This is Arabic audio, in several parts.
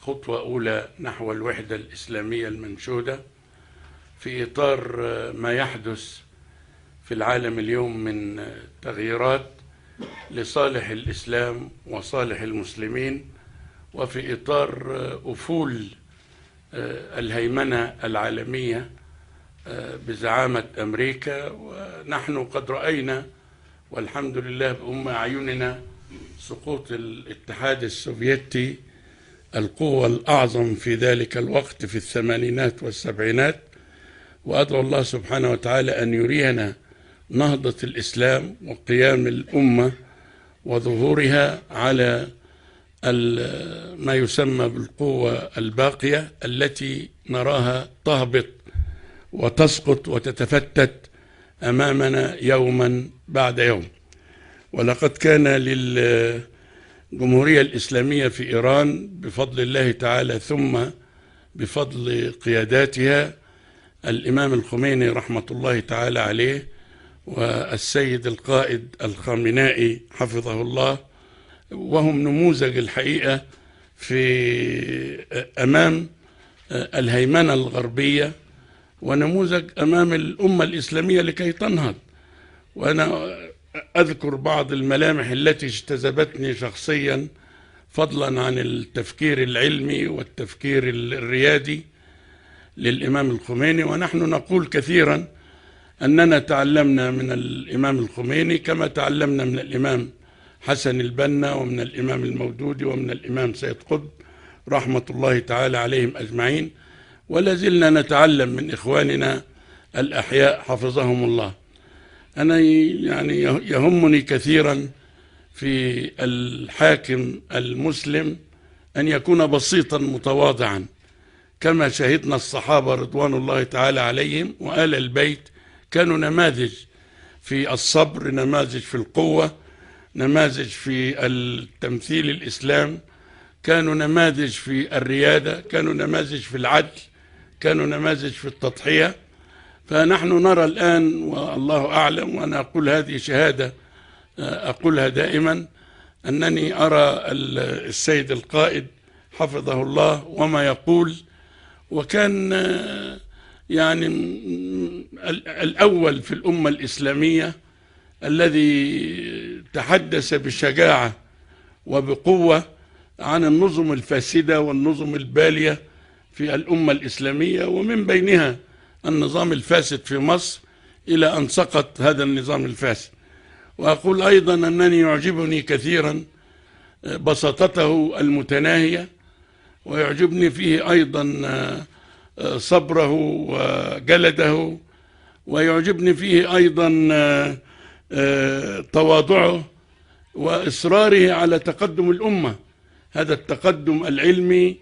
خطوة أولى نحو الوحدة الإسلامية المنشودة في إطار ما يحدث في العالم اليوم من تغييرات لصالح الإسلام وصالح المسلمين، وفي إطار أفول الهيمنة العالمية بزعامة أمريكا. ونحن قد رأينا والحمد لله بأم أعيننا سقوط الاتحاد السوفيتي، القوة الأعظم في ذلك الوقت في الثمانينات والسبعينات. وأدعو الله سبحانه وتعالى أن يرينا نهضة الإسلام وقيام الأمة وظهورها على ما يسمى بالقوة الباقية التي نراها تهبط وتسقط وتتفتت أمامنا يوما بعد يوم. ولقد كان للجمهورية الإسلامية في إيران بفضل الله تعالى ثم بفضل قياداتها الإمام الخميني رحمة الله تعالى عليه والسيد القائد الخامنائي حفظه الله، وهم نموذج الحقيقة في أمام الهيمنة الغربية ونموذج أمام الأمة الإسلامية لكي تنهض. وأنا أذكر بعض الملامح التي اجتذبتني شخصيا فضلا عن التفكير العلمي والتفكير الريادي للإمام الخميني. ونحن نقول كثيرا أننا تعلمنا من الإمام الخميني كما تعلمنا من الإمام حسن البنا ومن الإمام المودودي ومن الإمام سيد قطب رحمة الله تعالى عليهم أجمعين، ولا زلنا نتعلم من إخواننا الأحياء حفظهم الله. أنا يعني يهمني كثيرا في الحاكم المسلم أن يكون بسيطا متواضعا كما شهدنا الصحابة رضوان الله تعالى عليهم وآل البيت كانوا نماذج في الصبر، نماذج في القوة، نماذج في التمثيل الإسلام، كانوا نماذج في الريادة، كانوا نماذج في العدل، كانوا نماذج في التضحية. فنحن نرى الآن والله أعلم، وأنا أقول هذه شهادة أقولها دائما، أنني أرى السيد القائد حفظه الله وما يقول، وكان يعني الأول في الأمة الإسلامية الذي تحدث بشجاعة وبقوة عن النظم الفاسدة والنظم البالية في الأمة الإسلامية، ومن بينها النظام الفاسد في مصر إلى أن سقط هذا النظام الفاسد. وأقول أيضا أنني يعجبني كثيرا بساطته المتناهية، ويعجبني فيه أيضا صبره وجلده، ويعجبني فيه أيضا تواضعه وإصراره على تقدم الأمة، هذا التقدم العلمي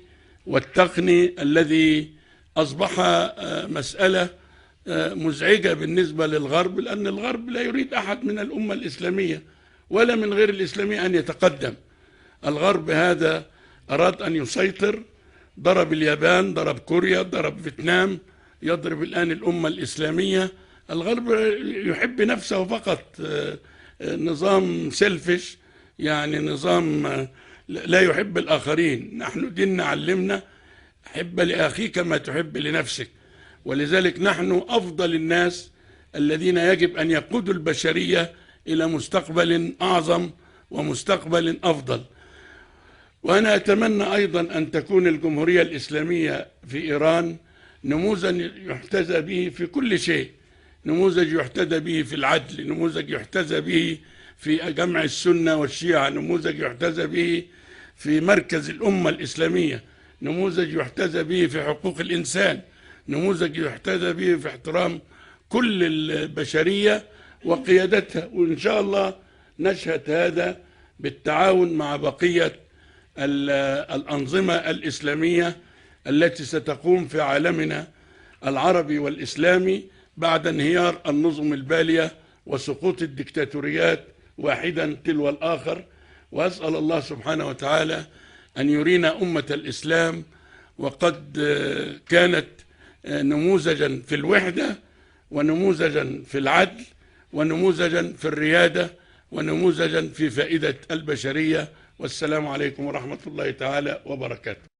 والتقني الذي أصبح مسألة مزعجة بالنسبة للغرب، لأن الغرب لا يريد أحد من الأمة الإسلامية ولا من غير الإسلامية أن يتقدم. الغرب هذا أراد أن يسيطر، ضرب اليابان، ضرب كوريا، ضرب فيتنام، يضرب الآن الأمة الإسلامية. الغرب يحب نفسه فقط، نظام سيلفش، يعني نظام لا يحب الآخرين. نحن ديننا علمنا حب لأخيك ما تحب لنفسك، ولذلك نحن أفضل الناس الذين يجب أن يقودوا البشرية إلى مستقبل أعظم ومستقبل أفضل. وأنا أتمنى أيضا أن تكون الجمهورية الإسلامية في إيران نموذج يحتذى به في كل شيء، نموذج يحتذى به في العدل، نموذج يحتذى به في جمع السنة والشيعة، نموذج يحتذى به في مركز الأمة الإسلامية، نموذج يحتذى به في حقوق الإنسان، نموذج يحتذى به في احترام كل البشرية وقيادتها. وإن شاء الله نشهد هذا بالتعاون مع بقية الأنظمة الإسلامية التي ستقوم في عالمنا العربي والإسلامي بعد انهيار النظم البالية وسقوط الدكتاتوريات واحدا تلو الآخر. وأسأل الله سبحانه وتعالى أن يرينا أمة الإسلام وقد كانت نموذجا في الوحدة ونموذجا في العدل ونموذجا في الريادة ونموذجا في فائدة البشرية. والسلام عليكم ورحمة الله تعالى وبركاته.